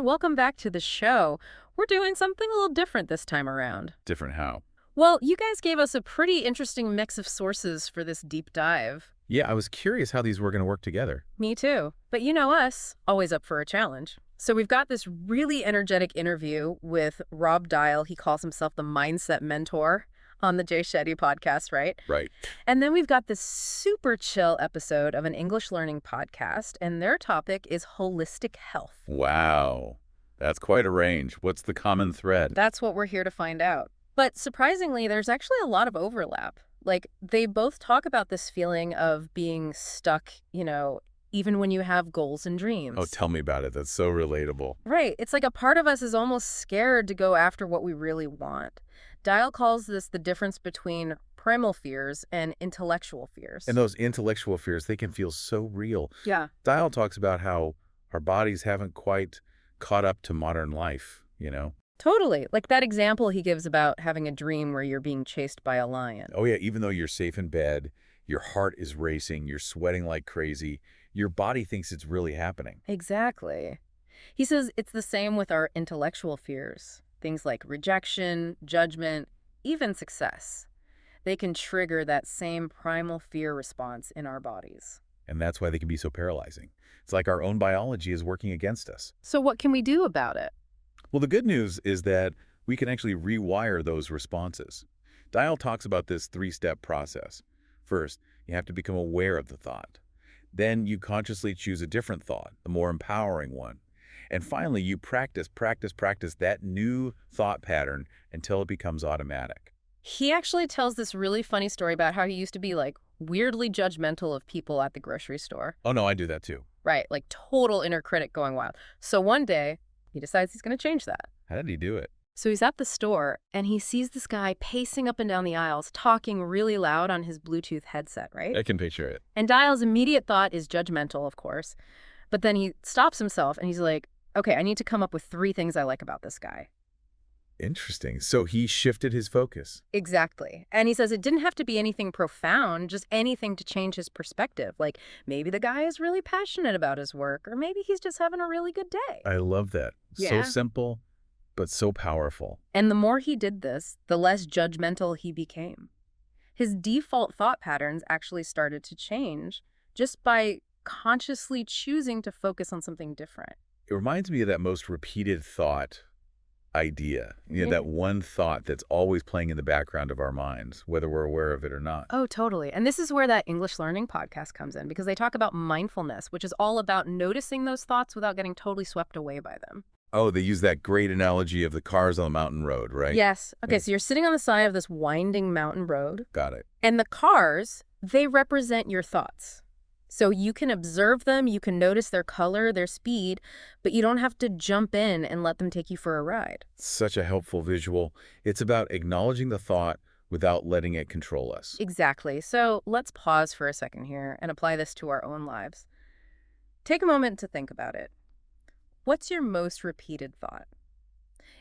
everyone. Welcome back to the show. We're doing something a little different this time around. Different how? Well, you guys gave us a pretty interesting mix of sources for this deep dive. Yeah, I was curious how these were going to work together. Me too. But you know us, always up for a challenge. So we've got this really energetic interview with Rob Dial. He calls himself the mindset mentor on the Jay Shetty podcast, right? Right. And then we've got this super chill episode of an English learning podcast, and their topic is holistic health. Wow. That's quite a range. What's the common thread? That's what we're here to find out. But surprisingly, there's actually a lot of overlap. Like, they both talk about this feeling of being stuck, even when you have goals and dreams. Oh, tell me about it. That's so relatable. Right. It's like a part of us is almost scared to go after what we really want. Dial calls this the difference between primal fears and intellectual fears. And those intellectual fears, they can feel so real. Yeah. Dial talks about how our bodies haven't quite caught up to modern life, Totally. Like that example he gives about having a dream where you're being chased by a lion. Oh, yeah, even though you're safe in bed, your heart is racing, you're sweating like crazy, your body thinks it's really happening. Exactly. He says it's the same with our intellectual fears. Things like rejection, judgment, even success. They can trigger that same primal fear response in our bodies. And that's why they can be so paralyzing. It's like our own biology is working against us. So what can we do about it? Well, the good news is that we can actually rewire those responses. Dial talks about this three-step process. First, you have to become aware of the thought. Then you consciously choose a different thought, the more empowering one. And finally, you practice that new thought pattern until it becomes automatic. He actually tells this really funny story about how he used to be like weirdly judgmental of people at the grocery store. Oh, no, I do that too. Right, like total inner critic going wild. So one day, he decides he's going to change that. How did he do it? So he's at the store, and he sees this guy pacing up and down the aisles, talking really loud on his Bluetooth headset, right? I can picture it. And Dial's immediate thought is judgmental, of course. But then he stops himself, and he's like, okay, I need to come up with 3 things I like about this guy. Interesting. So he shifted his focus. Exactly. And he says it didn't have to be anything profound, just anything to change his perspective. Like, maybe the guy is really passionate about his work, or maybe he's just having a really good day. I love that. Yeah. So simple, but so powerful. And the more he did this, the less judgmental he became. His default thought patterns actually started to change just by consciously choosing to focus on something different. It reminds me of that most repeated thought idea, that one thought that's always playing in the background of our minds, whether we're aware of it or not. Oh, totally. And this is where that English learning podcast comes in, because they talk about mindfulness, which is all about noticing those thoughts without getting totally swept away by them. Oh, they use that great analogy of the cars on the mountain road, right? Yes. Okay, so you're sitting on the side of this winding mountain road. Got it. And the cars, they represent your thoughts. So you can observe them, you can notice their color, their speed, but you don't have to jump in and let them take you for a ride. Such a helpful visual. It's about acknowledging the thought without letting it control us. Exactly. So let's pause for a second here and apply this to our own lives. Take a moment to think about it. What's your most repeated thought?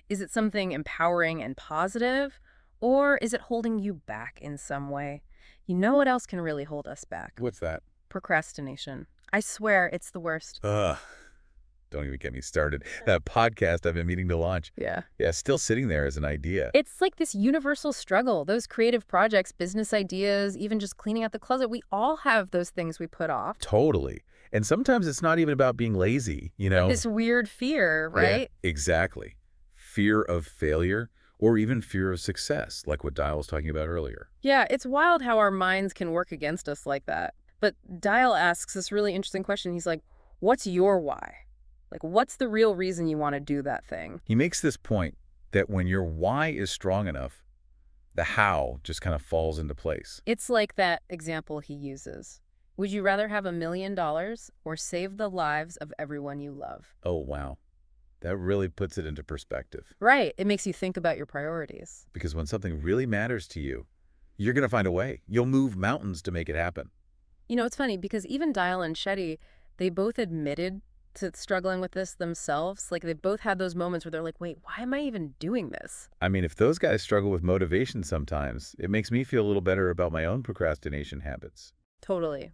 Is it something empowering and positive, or is it holding you back in some way? You know what else can really hold us back? What's that? Procrastination. I swear it's the worst. Ugh. Don't even get me started. That podcast I've been meaning to launch. Yeah. Yeah, still sitting there as an idea. It's like this universal struggle. Those creative projects, business ideas, even just cleaning out the closet, we all have those things we put off. Totally. And sometimes it's not even about being lazy, This weird fear, right? Yeah, exactly. Fear of failure or even fear of success, like what Dial was talking about earlier. Yeah, it's wild how our minds can work against us like that. But Dial asks this really interesting question. He's like, what's your why? Like, what's the real reason you want to do that thing? He makes this point that when your why is strong enough, the how just kind of falls into place. It's like that example he uses. Would you rather have $1 million or save the lives of everyone you love? Oh, wow. That really puts it into perspective. Right. It makes you think about your priorities. Because when something really matters to you, you're going to find a way. You'll move mountains to make it happen. It's funny because even Dial and Shetty, they both admitted to struggling with this themselves. Like, they both had those moments where they're like, wait, why am I even doing this? I mean, if those guys struggle with motivation sometimes, it makes me feel a little better about my own procrastination habits. Totally.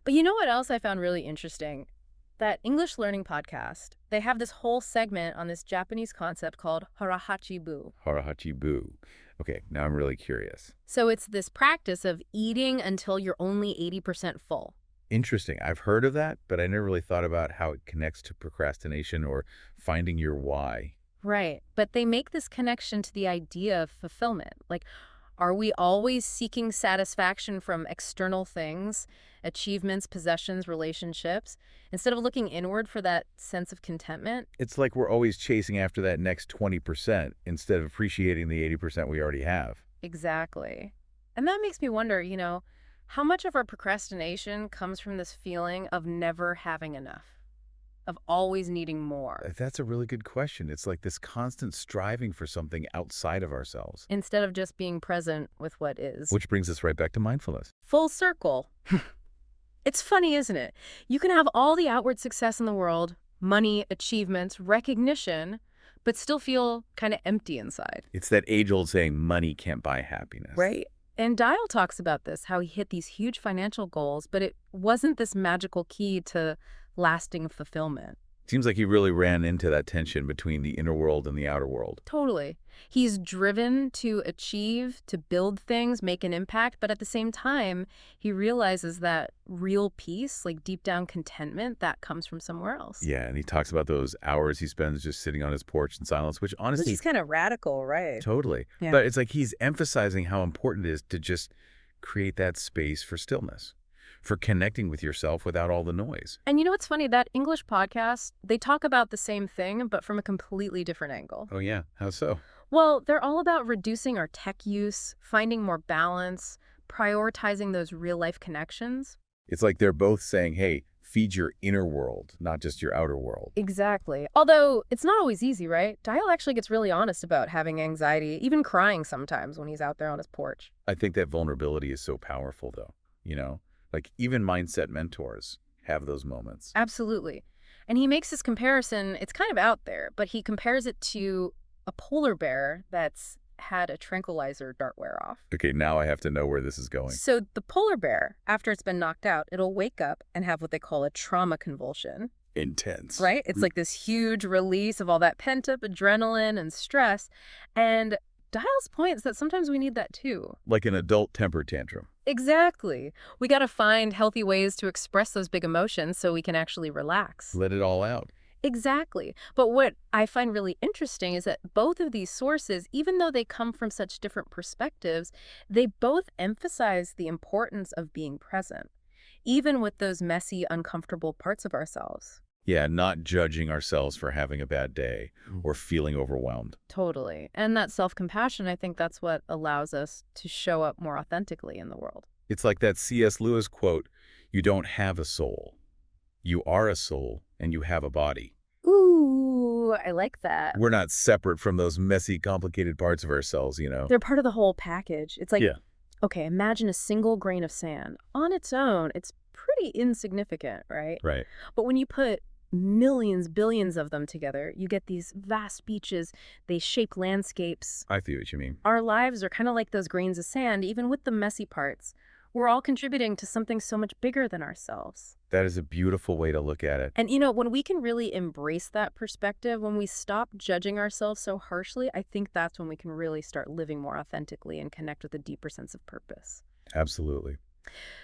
But you know what else I found really interesting? that English learning podcast, they have this whole segment on this Japanese concept called harahachi-bu. Harahachi-bu. Okay, now I'm really curious. So it's this practice of eating until you're only 80% full. Interesting. I've heard of that, but I never really thought about how it connects to procrastination or finding your why. Right. But they make this connection to the idea of fulfillment. Like, are we always seeking satisfaction from external things, achievements, possessions, relationships, instead of looking inward for that sense of contentment? It's like we're always chasing after that next 20% instead of appreciating the 80% we already have. Exactly. And that makes me wonder, how much of our procrastination comes from this feeling of never having enough, of always needing more, That's a really good question. It's like this constant striving for something outside of ourselves. instead of just being present with what is. Which brings us right back to mindfulness. Full circle. It's funny, isn't it? You can have all the outward success in the world, money, achievements, recognition, but still feel kind of empty inside. It's that age-old saying, money can't buy happiness. Right. And Dial talks about this, how he hit these huge financial goals, but it wasn't this magical key to lasting fulfillment. Seems like he really ran into that tension between the inner world and the outer world. Totally. He's driven to achieve, to build things, make an impact, but at the same time, he realizes that real peace, like deep down contentment, that comes from somewhere else. Yeah, and he talks about those hours he spends just sitting on his porch in silence, which honestly... Which is kind of radical, right? Totally. Yeah. But it's like he's emphasizing how important it is to just create that space for stillness, for connecting with yourself without all the noise. And you know what's funny? That English podcast, they talk about the same thing, but from a completely different angle. Oh, yeah. How so? Well, they're all about reducing our tech use, finding more balance, prioritizing those real-life connections. It's like they're both saying, hey, feed your inner world, not just your outer world. Exactly. Although it's not always easy, right? Dial actually gets really honest about having anxiety, even crying sometimes when he's out there on his porch. I think that vulnerability is so powerful, though. Like even mindset mentors have those moments. Absolutely. And he makes this comparison, it's kind of out there, but he compares it to a polar bear that's had a tranquilizer dart wear off. Okay, now I have to know where this is going. So the polar bear, after it's been knocked out, it'll wake up and have what they call a trauma convulsion. Intense. Right? It's like this huge release of all that pent-up adrenaline and stress. And Dial's point is that sometimes we need that too. Like an adult temper tantrum. Exactly. We got to find healthy ways to express those big emotions so we can actually relax. Let it all out. Exactly. But what I find really interesting is that both of these sources, even though they come from such different perspectives, they both emphasize the importance of being present, even with those messy, uncomfortable parts of ourselves. Yeah, not judging ourselves for having a bad day or feeling overwhelmed. Totally. And that self-compassion, I think that's what allows us to show up more authentically in the world. It's like that C.S. Lewis quote, you don't have a soul. You are a soul and you have a body. Ooh, I like that. We're not separate from those messy, complicated parts of ourselves, They're part of the whole package. It's like, Yeah. okay, imagine a single grain of sand. On its own, it's pretty insignificant, right? Right. But when you put millions, billions of them together, you get these vast beaches. They shape landscapes. I see what you mean. Our lives are kind of like those grains of sand, even with the messy parts. We're all contributing to something so much bigger than ourselves. That is a beautiful way to look at it. And, when we can really embrace that perspective, when we stop judging ourselves so harshly, I think that's when we can really start living more authentically and connect with a deeper sense of purpose. Absolutely.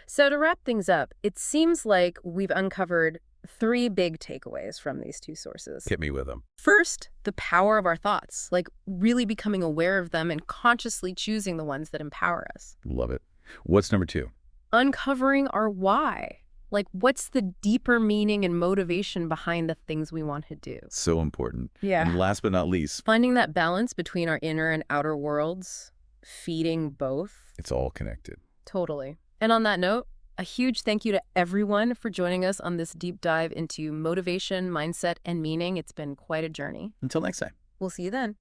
So to wrap things up, it seems like we've uncovered 3 big takeaways from these 2 sources. Hit me with them. First, the power of our thoughts, like really becoming aware of them and consciously choosing the ones that empower us. Love it. What's number 2? Uncovering our why. Like, what's the deeper meaning and motivation behind the things we want to do? So important. Yeah. And last but not least, Finding that balance between our inner and outer worlds, feeding both. it's all connected. Totally. And on that note, a huge thank you to everyone for joining us on this deep dive into motivation, mindset, and meaning. It's been quite a journey. Until next time. We'll see you then.